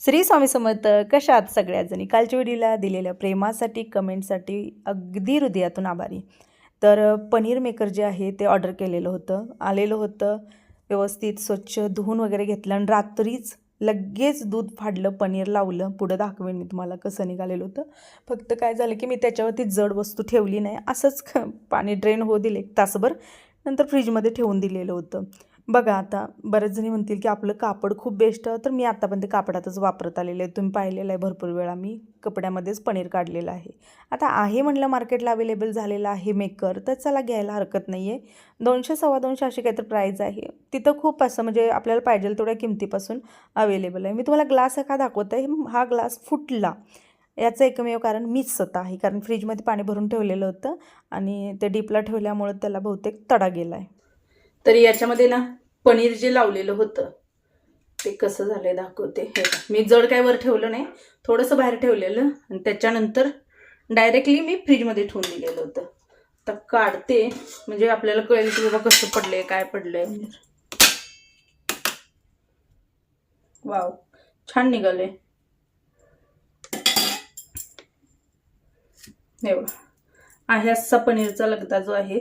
श्री स्वामी समर्थ. कशा आहात सगळ्याजणी? कालच्या व्हिडिओला दिलेल्या प्रेमासाठी, कमेंटसाठी अगदी हृदयातून आभारी. तर पनीर मेकर जे आहे ते ऑर्डर केलेलं होतं, आलेलं होतं. व्यवस्थित स्वच्छ धुवून वगैरे घेतलं आणि रात्रीच लगेच दूध फाडलं, पनीर लावलं. पुढं दाखवेन मी तुम्हाला कसं निघालेलं होतं. फक्त काय झालं की मी त्याच्यावरती जड वस्तू ठेवली नाही, असंच पाणी ड्रेन होऊ दिले एक तासभर, नंतर फ्रीजमध्ये ठेवून दिलेलं होतं. बघा आता बरेच जणी म्हणतील की आपलं कापड खूप बेस्ट, तर मी आत्तापर्यंत कापडातच वापरत आलेले आहे. तुम्ही पाहिलेलं आहे भरपूर वेळा मी कपड्यामध्येच पनीर काढलेलं आहे. आता आहे म्हणलं मार्केटला अवेलेबल झालेलं आहे मेकर, तर चला घ्यायला हरकत नाही आहे. 200 250 अशी काहीतरी प्राईज आहे. तिथं खूप असं म्हणजे आपल्याला पाहिजे तेवढ्या किमतीपासून अवेलेबल आहे. मी तुम्हाला ग्लास का दाखवत आहे, हा ग्लास फुटला याचं एकमेव कारण मीच स्वतः आहे. कारण फ्रीजमध्ये पाणी भरून ठेवलेलं होतं आणि ते डीपला ठेवल्यामुळं त्याला बहुतेक तडा गेला आहे. तर याच्यामध्ये ना पनीर जे लावलेलं होतं ते कसं झालंय दाखवते. हे मी जड काय वर ठेवलं नाही, थोडंसं बाहेर ठेवलेलं आणि त्याच्यानंतर डायरेक्टली मी फ्रीजमध्ये ठेवून दिलेलं होतं. तर काढते म्हणजे आपल्याला कळेल की बाबा कसं पडलंय, काय पडलंय. वाव, छान निघालंय. हे बघा, आहे असा पनीरचा लगदा जो आहे,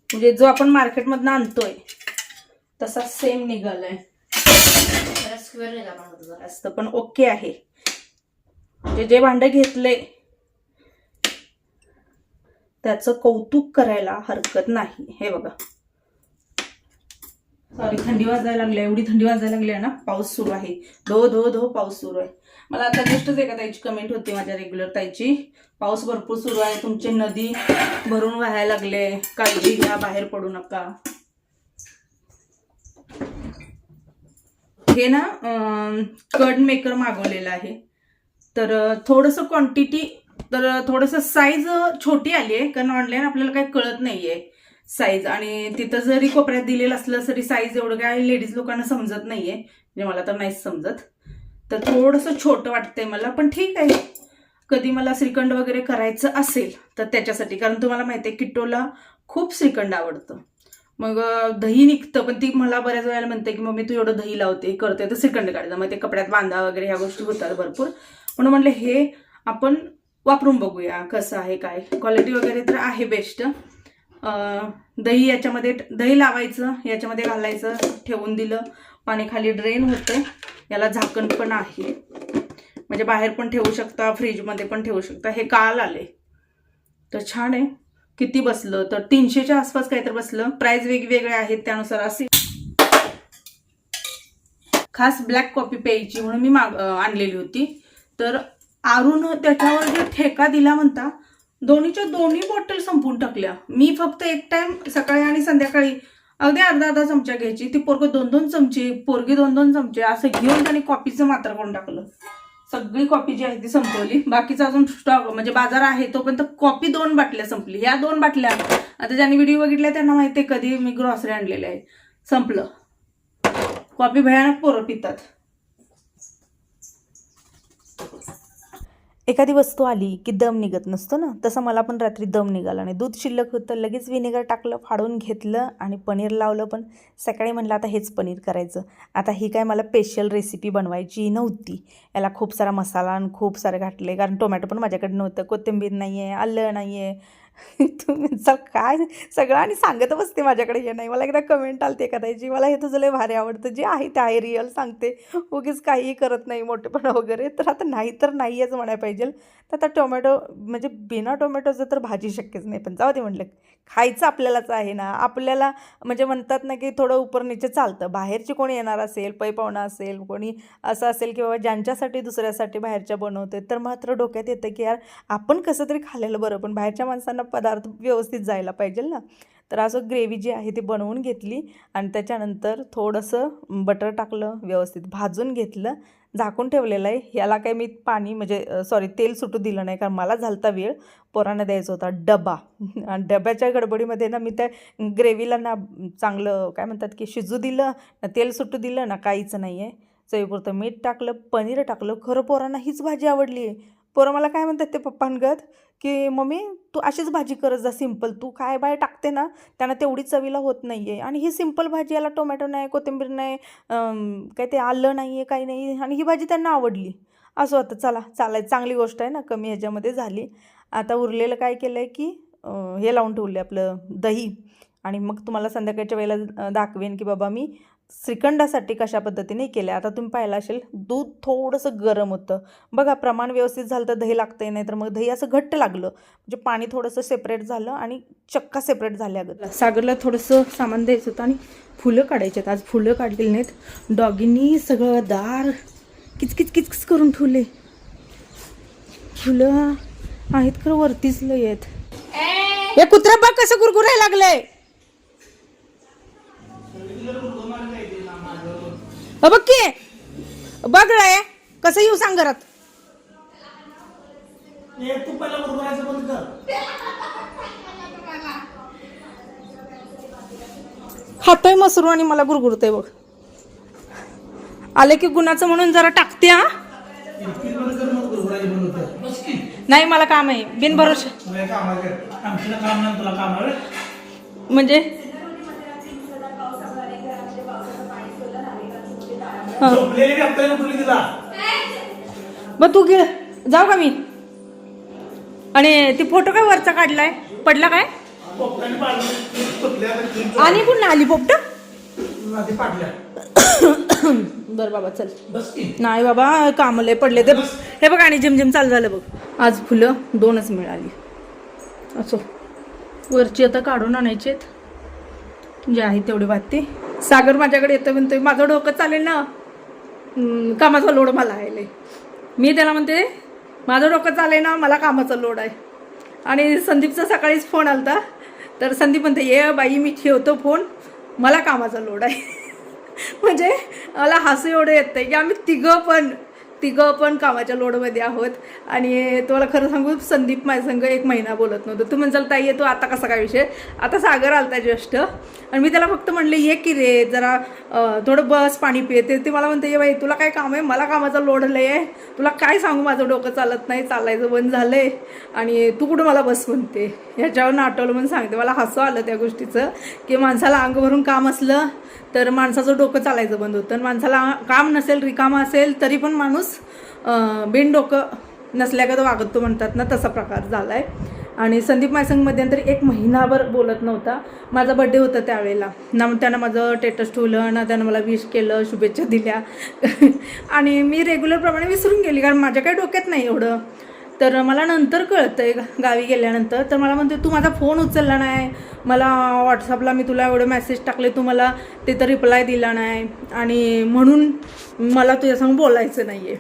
म्हणजे जो आपण मार्केटमधनं आणतोय तसा सेम निघालाय. असतं पण ओके आहे. म्हणजे जे भांडं घेतले त्याचं कौतुक करायला हरकत नाही. हे बघा, सॉरी थंडी वाजायला लागली, एवढी थंडी वाजायला लागली आहे ना. पाऊस सुरू आहे, धो धो धो पाऊस सुरू आहे. मला आता जस्टच एका ताईची कमेंट होती, माझ्या रेग्युलर ताईची, पाऊस भरपूर सुरू आहे, तुमची नदी भरून वाहायला लागले, काळजी घ्या, बाहेर पडू नका. हे ना कर्ड मेकर मागवलेलं आहे. तर थोडंसं क्वांटिटी, तर थोडंसं साईज छोटी आली आहे, कारण ऑनलाईन आपल्याला काही कळत नाहीये साईज, आणि तिथं जरी कोपऱ्यात दिलेलं असलं तरी साईज एवढं काय लेडीज लोकांना समजत नाहीये, म्हणजे मला तर नाहीच समजत. तर थोडंसं छोटं वाटतंय मला, पण ठीक आहे. कधी मला श्रीखंड वगैरे करायचं असेल तर त्याच्यासाठी, कारण तुम्हाला माहिती आहे किट्टोला खूप श्रीखंड आवडतं. मग दही निघतं, पण ती मला बऱ्याच वेळेला म्हणते की मम्मी तू एवढं दही लावते करते तर श्रीखंड काढायचं, मग ते कपड्यात बांधा वगैरे ह्या गोष्टी होतात भरपूर. म्हणून म्हटलं हे आपण वापरून बघूया कसं आहे, काय क्वालिटी वगैरे. तर आहे बेस्ट. दही याच्यामध्ये, दही लावायचं, याच्यामध्ये घालायचं, ठेवून दिलं, पाणी खाली ड्रेन होतं. याला झाकण पण आहे, म्हणजे बाहेर पण ठेवू शकता, फ्रीजमध्ये पण ठेवू शकता. हे काल आले तर छान आहे. किती बसलं तर 300च्या आसपास काहीतरी बसलं. प्राइस वेगवेगळे आहेत त्यानुसार. असे खास ब्लॅक कॉफी प्यायची म्हणून मी आणलेली होती. तर आरून त्याच्यावर जे ठेका दिला म्हणता, दोन्हीच्या दोन्ही बॉटल संपून टाकल्या. मी फक्त एक टाइम सकाळी आणि संध्याकाळी अगदी अर्धा अर्धा चमचा घ्यायची, ती पोरगं 2-2 चमचे, पोरगी 2-2 चमचे असं घेऊन त्यांनी कॉफीचं मात्र करून टाकलं. सगळी कॉफी जी आहे ती संपवली. बाकीचा अजून स्टॉक म्हणजे बाजार आहे तोपर्यंत कॉफी 2 बाटल्या संपली. ह्या 2 बाटल्या आता ज्यांनी व्हिडिओ बघितला त्यांना माहिती आहे कधी मी ग्रॉसरी आणलेलं आहे. संपलं. कॉफी भयानक पोरं पितात. एखादी वस्तू आली की दम निघत नसतो ना, तसं मला पण रात्री दम निघाला नाही. दूध शिल्लक होतं, लगेच व्हिनेगर टाकलं, फाडून घेतलं आणि पनीर लावलं. पण सकाळी म्हटलं आता हेच पनीर करायचं. आता ही काय मला स्पेशल रेसिपी बनवायची नव्हती. याला खूप सारा मसाला आणि खूप सारे घातले, कारण टोमॅटो पण माझ्याकडे नव्हतं, कोथिंबीर नाही आहे, आलं नाही आहे. तुम्ही काय सगळं आणि सांगत बसते, माझ्याकडे हे नाही. मला एकदा कमेंट आली एखाद्याची, मला हे तुझं लय भारी आवडतं, जे आहे ते आहे, रिअल सांगते, उगीच काहीही करत नाही मोठेपणा वगैरे. तर आता नाही तर नाहीच म्हणायला पाहिजे. तर आता टोमॅटो म्हणजे बिना टोमॅटोचं तर भाजी शक्यच नाही. पण जाऊ दे म्हटलं, खायचं आपल्यालाच आहे ना. आपल्याला म्हणजे म्हणतात ना की थोडं उपर नीचे चालतं. बाहेरची कोणी येणार असेल, पै पाहुणा असेल, कोणी असं असेल की बाबा ज्यांच्यासाठी दुसऱ्यासाठी बाहेरच्या बनवते, तर मात्र डोक्यात येतं की यार आपण कसं तरी खाल्लेलं बरं, पण बाहेरच्या माणसांना पदार्थ व्यवस्थित जायला पाहिजे ना. तर असं ग्रेव्ही जी आहे ती बनवून घेतली आणि त्याच्यानंतर थोडंसं बटर टाकलं, व्यवस्थित भाजून घेतलं, झाकून ठेवलेलं आहे. याला काही मी पाणी म्हणजे सॉरी तेल सुटू दिलं नाही, कारण मला झालता वेळ, पोरांना द्यायचा होता डबा. आणि डब्याच्या गडबडीमध्ये ना मी त्या ग्रेव्हीला ना चांगलं काय म्हणतात की शिजू दिलं ना, तेल सुटू दिलं ना, काहीच नाही आहे. चवीपुरतं मीठ टाकलं, पनीर टाकलं. खरं पोरांना हीच भाजी आवडली आहे. पोरं मला काय म्हणतात ते पप्पांगत की मम्मी तू अशीच भाजी करत जा सिंपल, तू काय बाय टाकते ना त्यांना तेवढी चवीला होत नाही आहे. आणि ही सिंपल भाजी, याला टोमॅटो नाही, कोथिंबीर नाही, काय ते आलं नाही आहे, काही नाही, आणि ही भाजी त्यांना आवडली. असं होतं. चला चालायचं, चांगली गोष्ट आहे ना, कमी ह्याच्यामध्ये झाली. आता उरलेलं काय केलं आहे की हे लावून ठेवले आपलं दही. आणि मग तुम्हाला संध्याकाळच्या वेळेला दाखवेन की बाबा मी श्रीखंडासाठी कशा पद्धतीने केलं. आता तुम्ही पाहिलं असेल दूध थोडंसं गरम होतं बघा, प्रमाण व्यवस्थित झालं तर दही लागतंय, नाही तर मग दही असं घट्ट लागलं म्हणजे पाणी थोडंसं सेपरेट झालं आणि चक्का सेपरेट झाल्या अगं. सागरला थोडंसं सामान द्यायचं होतं आणि फुलं काढायची आहेत. आज फुलं काढलेली नाहीत, डॉगींनी सगळं दार किचकिच किचकिच करून ठेवले. फुलं आहेत खरं वरतीच लय आहेत. हे कुत्रा बघ कसं गुरगुरायला लागलंय. बघ की, बघ रे कसं येऊ सांग घरात. खातोय मसरू आणि मला गुरगुरतोय बघ. आले की गुणाचं म्हणून जरा टाकते. हा नाही मला काम आहे बिनभरोशा. म्हणजे मग तू घे, जाऊ का मी. आणि ती फोटो काय वरचा काढलाय, पडला काय आणि पुन्हा आली पोपट. बर बाबा चल. नाही बाबा कामले पडले ते. हे बघ आणि झिमझिम चालू झालं बघ. आज फुलं 2च मिळाली. असो, वरची आता काढून आणायची आहेत जे आहे तेवढी वाटते. सागर माझ्याकडे येतं म्हणतोय माझं डोकं चालेल ना, कामाचा लोड मला आहे. मी त्याला म्हणते माझं डोकं चालेल ना, मला कामाचा लोड आहे. आणि संदीपचा सकाळीच फोन आलता, तर संदीप म्हणते ये बाई मी ठेवतो फोन, मला कामाचा लोड आहे. म्हणजे मला हसू एवढं येतं आहे की आम्ही तिघं पण कामाच्या लोडमध्ये आहोत. आणि तुम्हाला खरं सांगू, संदीप माझ्या संग 1 महिना बोलत नव्हतं. तू म्हणचाल ताई येतो आता कसा काय विषय. आता सागर आलता जस्ट आणि मी त्याला फक्त म्हणले ये की रे जरा थोडं बस पाणी पिते. ते मला म्हणते ये बाई तुला काय काम आहे, मला कामाचा लोड लय आहे, तुला काय सांगू माझं डोकं चालत नाही, चालायचं बंद झालं आहे आणि तू कुठं मला बस म्हणते. ह्याच्यावर आठवलं म्हणून सांगते. मला हसू आलं त्या गोष्टीचं की माणसाला अंग भरून काम असलं तर माणसाचं डोकं चालायचं बंद होतं. आणि माणसाला काम नसेल, रिकामा असेल तरी पण माणूस बिन डोकं नसल्यागत वागतो म्हणतात ना, तसा प्रकार झाला आहे. आणि संदीप माझ्यासंग मध्यंतरी 1 महिनाभर बोलत नव्हता. माझा बड्डे होता त्यावेळेला ना, त्यानं माझं स्टेटस ठेवलं ना, त्यानं मला विश केलं, शुभेच्छा दिल्या. आणि मी रेग्युलरप्रमाणे विसरून गेली, कारण माझ्या काही डोक्यात नाही एवढं. तर मला नंतर कळतंय गावी गेल्यानंतर, तर मला म्हणते तू माझा फोन उचलला नाही, मला व्हॉट्सअपला मी तुला एवढे मेसेज टाकले, तू मला ते तर रिप्लाय दिला नाही आणि म्हणून मला तुझ्यासंग बोलायचं नाही आहे.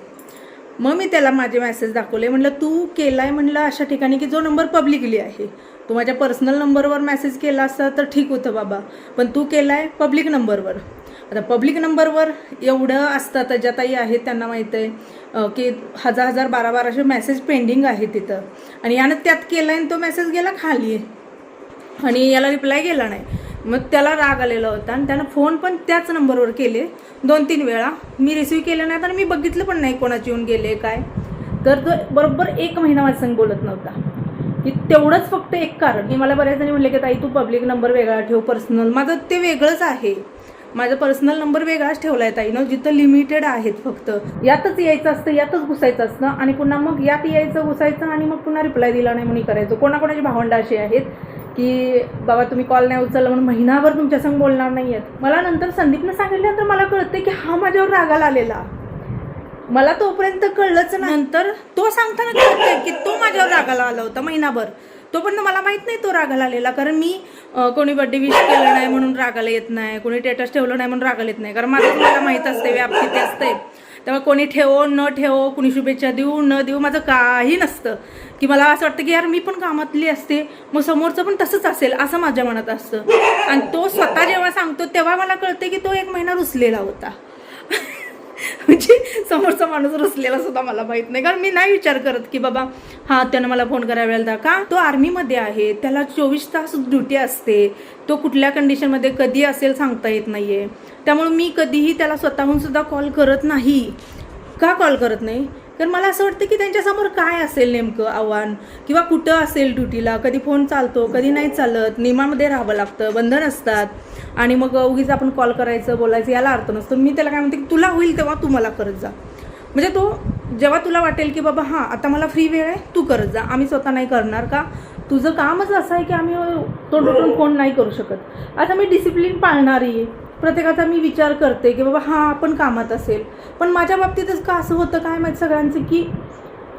मग मी त्याला माझे मेसेज दाखवले. म्हटलं तू केला आहे म्हणलं अशा ठिकाणी की जो नंबर पब्लिकली आहे. तू माझ्या पर्सनल नंबरवर मेसेज केला असता तर ठीक होतं बाबा, पण तू केला आहे पब्लिक नंबरवर. आता पब्लिक नंबरवर एवढं असतं, तर ज्या ताई आहेत त्यांना माहीत आहे की 1000 1200 मेसेज पेंडिंग आहे तिथं. आणि यानं त्यात केला आहे तो मेसेज गेला खाली आणि याला रिप्लाय गेला नाही. मग त्याला राग आलेला होता आणि त्यानं फोन पण त्याच नंबरवर केले 2-3 वेळा. मी रिसिव्ह केलं नाही आणि मी बघितलं पण नाही कोणाचे येऊन गेले काय. तर तो बरोबर 1 महिना माझ्या संग बोलत नव्हता. की तेवढंच फक्त एक कारण की मला बऱ्याच जणी म्हणले की ताई तू पब्लिक नंबर वेगळा ठेव, पर्सनल. माझं ते वेगळंच आहे, माझा पर्सनल नंबर वेगळाच ठेवला आहे ताईनं, जिथं लिमिटेड आहेत. फक्त यातच यायचं असतं, यातच घुसायचं असतं आणि पुन्हा मग यात यायचं घुसायचं आणि मग पुन्हा रिप्लाय दिला नाही म्हणून करायचं. कोणाकोणाची भावंडं अशी आहेत की बाबा तुम्ही कॉल नाही उचलला म्हणून महिनाभर तुमच्यासंग बोलणार नाही आहेत. मला नंतर संदीपनं सांगितल्यानंतर मला कळते की हा माझ्यावर रागाला आलेला. मला तोपर्यंत कळलंच नाही. नंतर तो सांगताना कळतंय की तो माझ्यावर रागाला आला होता महिनाभर. तोपर्यंत मला माहीत नाही तो रागाला आलेला, कारण मी कोणी बड्डे विश केलं नाही म्हणून रागाला येत नाही, कोणी स्टेटस ठेवलं नाही म्हणून रागाला येत नाही, कारण माझं मला माहीत असते व्याप्ती ते असते. त्यामुळे कोणी ठेवो न ठेवो, कुणी शुभेच्छा देऊ न देऊ, माझं काही नसतं. की मला असं वाटतं की यार मी पण कामातली असते, मग समोरचं पण तसंच असेल असं माझ्या मनात असतं. आणि तो स्वतः जेव्हा सांगतो तेव्हा मला कळते की तो 1 महिना रुसलेला होता. म्हणजे समोरचा माणूस रुसलेला सुद्धा मला माहित नाही, कारण मी नाही विचार करत की बाबा हा त्यानं मला फोन करायला वेळेला का. तो आर्मीमध्ये आहे, त्याला 24 तास ड्युटी असते, तो कुठल्या कंडिशनमध्ये कधी असेल सांगता येत नाहीये. त्यामुळे मी कधीही त्याला स्वतःहून सुद्धा कॉल करत नाही. का कॉल करत नाही, कारण मला असं वाटतं की त्यांच्यासमोर काय असेल नेमकं आव्हान, किंवा कुठं असेल ड्युटीला, कधी फोन चालतो कधी नाही चालत, नियमामध्ये राहावं लागतं, बंधन असतात, आणि मग उगीच आपण कॉल करायचं बोलायचं याला अर्थ नसतो. मी त्याला काय म्हणते की तुला होईल तेव्हा तू मला करत जा, म्हणजे तो जेव्हा तुला वाटेल की बाबा हां आता मला फ्री वेळ आहे तू करत जा, आम्ही स्वतः नाही करणार का, तुझं कामच असं आहे की आम्ही तोंड उठून फोन नाही करू शकत. आता मी डिसिप्लिन पाळणारी, प्रत्येकाचा मी विचार करते की बाबा हां आपण कामात असेल, पण माझ्या बाबतीतच का असं होतं काय माहीत सगळ्यांचं की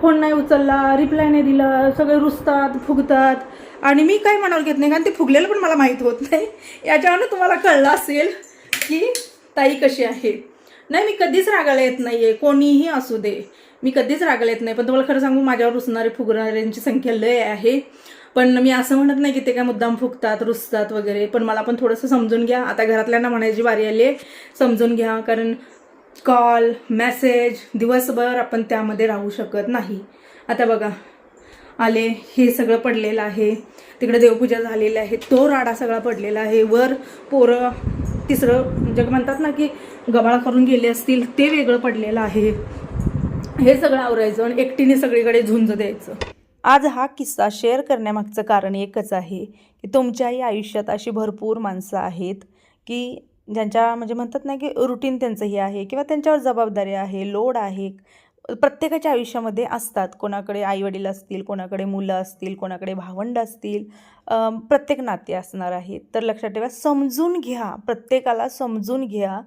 फोन नाही उचलला, रिप्लाय नाही दिला, सगळे रुसतात फुगतात, आणि मी काही मनावर घेत नाही कारण ते फुगलेलं पण मला माहीत होत नाही. याच्यावरनं तुम्हाला कळलं असेल की ताई कशी आहे. नाही मी कधीच रागाला येत नाही आहे, कोणीही असू दे मी कधीच रागाला येत नाही, पण तुम्हाला खरं सांगू माझ्यावर रुसणारे फुगणाऱ्यांची संख्या लय आहे. पण मी असं म्हणत नाही की ते काय मुद्दाम फुगतात रुसतात वगैरे, पण मला पण थोडंसं समजून घ्या. आता घरातल्यांना म्हणायची बारी आली आहे, समजून घ्या, कारण कॉल मेसेज दिवसभर आपण त्यामध्ये राहू शकत नाही. आता बघा आले, हे सगळं पडलेलं आहे, तिकडे देवपूजा झालेली आहे, तो राडा सगळा पडलेला आहे, वर पोरं तिसरं म्हणजे म्हणतात ना की गबाळा करून गेले असतील ते वेगळं पडलेलं आहे. हे सगळं आवरायचं आणि एकटीने सगळीकडे झुंज द्यायचं. आज हा किस्सा शेअर करण्यामागचं कारण एकच आहे की तुमच्याही आयुष्यात अशी भरपूर माणसं आहेत की ज्यांच्या म्हणजे म्हणतात ना की रुटीन त्यांचं हे आहे किंवा त्यांच्यावर जबाबदारी आहे, लोड आहे. प्रत्येकाच्या आयुष्यामध्ये असतात, कोणाकडे आईवडील असतील, कोणाकडे मुलं असतील, कोणाकडे भावंड असतील, प्रत्येक नाते असणार आहेत. तर लक्षात ठेवा, समजून घ्या, प्रत्येकाला समजून घ्या.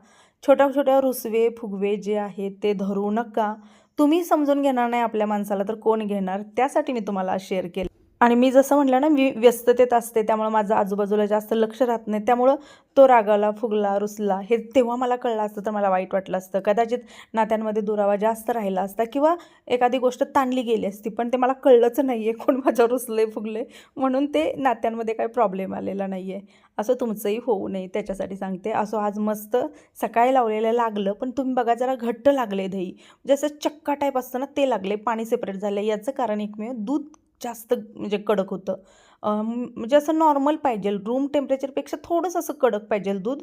छोट्या छोट्या रुसवे फुगवे जे आहेत ते धरू नका. तुम्ही समजून घेणार नाही आपल्या माणसाला तर कोण घेणार, त्यासाठी मी तुम्हाला शेअर केलं. आणि मी जसं म्हटलं ना मी व्यस्ततेत असते त्यामुळे माझं आजूबाजूला जास्त लक्ष राहत नाही, त्यामुळं तो रागाला फुगला रुसला हे तेव्हा मला कळलं असतं तर मला वाईट वाटलं असतं, कदाचित नात्यांमध्ये दुरावा जास्त राहिला असता किंवा एखादी गोष्ट ताणली गेली असती, पण ते मला कळलंच नाही आहे कोण माझ्यावर रुसले फुगले, म्हणून ते नात्यांमध्ये काही प्रॉब्लेम आलेला नाही आहे. असं तुमचंही होऊ नये त्याच्यासाठी सांगते. असं आज मस्त सकाळी लावलेलं लागलं, पण तुम्ही बघा जरा घट्ट लागले दही, जसं चक्का टाईप असतं ना ते लागले, पाणी सेपरेट झालं. याचं कारण एकमेव दूध जास्त म्हणजे कडक होतं, म्हणजे असं नॉर्मल पाहिजे, रूम टेम्परेचरपेक्षा थोडंसं असं कडक पाहिजे दूध,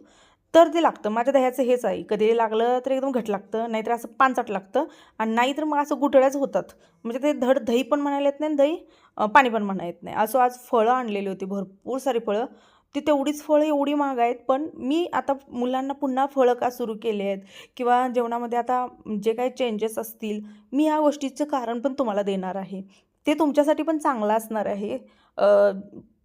तर ते लागतं. माझ्या दह्याचं हेच आहे, कधी लागलं तर एकदम घट लागतं, नाहीतर असं पानचट लागतं, आणि नाहीतर मग असं गुठळ्याच होतात, म्हणजे ते धड दही पण म्हणायला येत नाही, दही पाणी पण म्हणा येत नाही. असं आज फळं आणलेली होती, भरपूर सारी फळं, ती तेवढीच फळं एवढी महाग आहेत, पण मी आता मुलांना पुन्हा फळं का सुरू केले आहेत किंवा जेवणामध्ये आता जे काही चेंजेस असतील, मी या गोष्टीचं कारण पण तुम्हाला देणार आहे. ते तुमच्यासाठी पण चांगलं असणार आहे.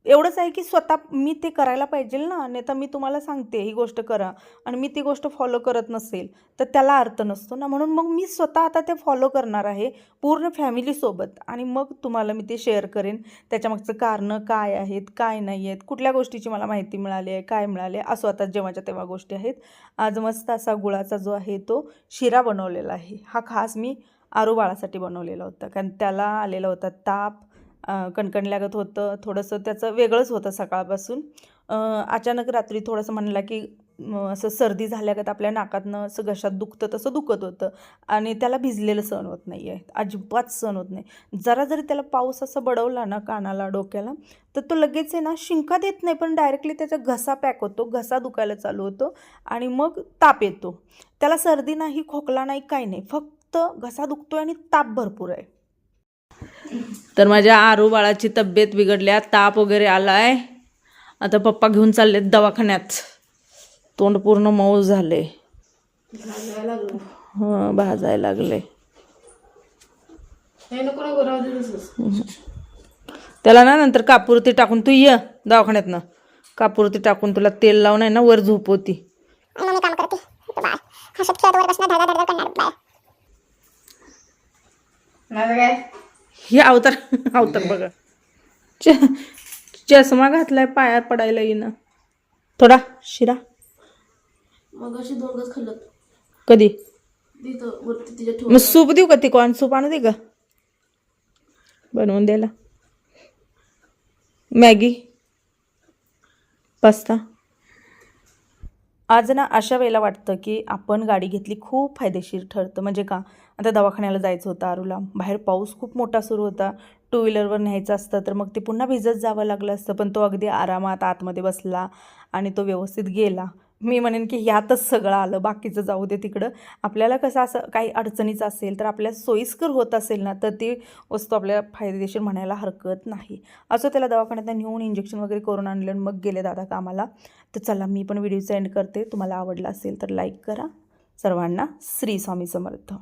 एवढंच आहे की स्वतः मी ते करायला पाहिजे ना, नाही तर मी तुम्हाला सांगते ही गोष्ट करा आणि मी ती गोष्ट फॉलो करत नसेल तर त्याला अर्थ नसतो ना, म्हणून मग मी स्वतः आता ते फॉलो करणार आहे पूर्ण फॅमिलीसोबत, आणि मग तुम्हाला मी ते शेअर करेन त्याच्यामागचं कारणं काय आहेत काय नाही आहेत, कुठल्या गोष्टीची मला माहिती मिळाली आहे काय मिळाली आहे, असं आता जेव्हाच्या तेव्हा गोष्टी आहेत. आज मस्त असा गुळाचा जो आहे तो शिरा बनवलेला आहे. हा खास मी आरू बाळासाठी बनवलेला होता, कारण त्याला आलेला होता ताप, कणकण लागत होतं, थोडंसं त्याचं वेगळंच होतं सकाळपासून. अचानक रात्री थोडंसं म्हणला की असं सर्दी झाल्यागत आपल्या नाकातनं असं घशात दुखतं तसं दुखत होतं, आणि त्याला भिजलेलं सहन होत नाही आहे, अजिबात सहन होत नाही. जरा जरी त्याला पाऊस असं बडवला ना कानाला डोक्याला तर तो लगेच आहे ना शिंका देत नाही, पण डायरेक्टली त्याचा घसा पॅक होतो, घसा दुखायला चालू होतो आणि मग ताप येतो. त्याला सर्दी नाही, खोकला नाही, काही नाही, फक्त घसा दुखतोय आणि ताप भरपूर आहे. तर माझ्या आरू बाळाची तब्येत बिघडल्या, ताप वगैरे आलाय, आता पप्पा घेऊन चाललेत दवाखान्यात. तोंड पूर्ण मऊ झाले, भाजायला लागले. त्याला ना नंतर कापूरती टाकून तू ये दवाखान्यातनं, कापूरती टाकून तुला तेल लावून आहे ना वर झोपवती. हे अवतार अवतार बघा, चष्मा घातलाय, पायात पडायला येईना. थोडा शिरा मग अशी 2 घास खाल्लं कधी, वरती सूप देऊ का, ती कॉर्न सूप आणू दे का बनवून द्यायला, मॅगी पास्ता. आज ना अशा वेळेला वाटतं की आपण गाडी घेतली खूप फायदेशीर ठरतं. म्हणजे का, आता दवाखान्याला जायचं होतं आरूला, बाहेर पाऊस खूप मोठा सुरू होता, 2 व्हीलरवर न्यायचं असतं तर मग ते पुन्हा भिजत जावं लागलं असतं, पण तो अगदी आरामात आतमध्ये बसला आणि तो व्यवस्थित गेला. मी म्हणेन की ह्यातच सगळं आलं, बाकीचं जाऊ दे तिकडं. आपल्याला कसं असं काही अडचणीचं असेल तर आपल्या सोयीस्कर होत असेल ना तर ती वस्तू आपल्याला फायदेशीर म्हणायला हरकत नाही. असं त्याला दवाखान्यात नेऊन इंजेक्शन वगैरे करून आणलं आणि मग गेले दादा कामाला. तर चला मी पण व्हिडिओ एंड करते. तुम्हाला आवडला असेल तर लाईक करा. सर्वांना श्री स्वामी समर्थ.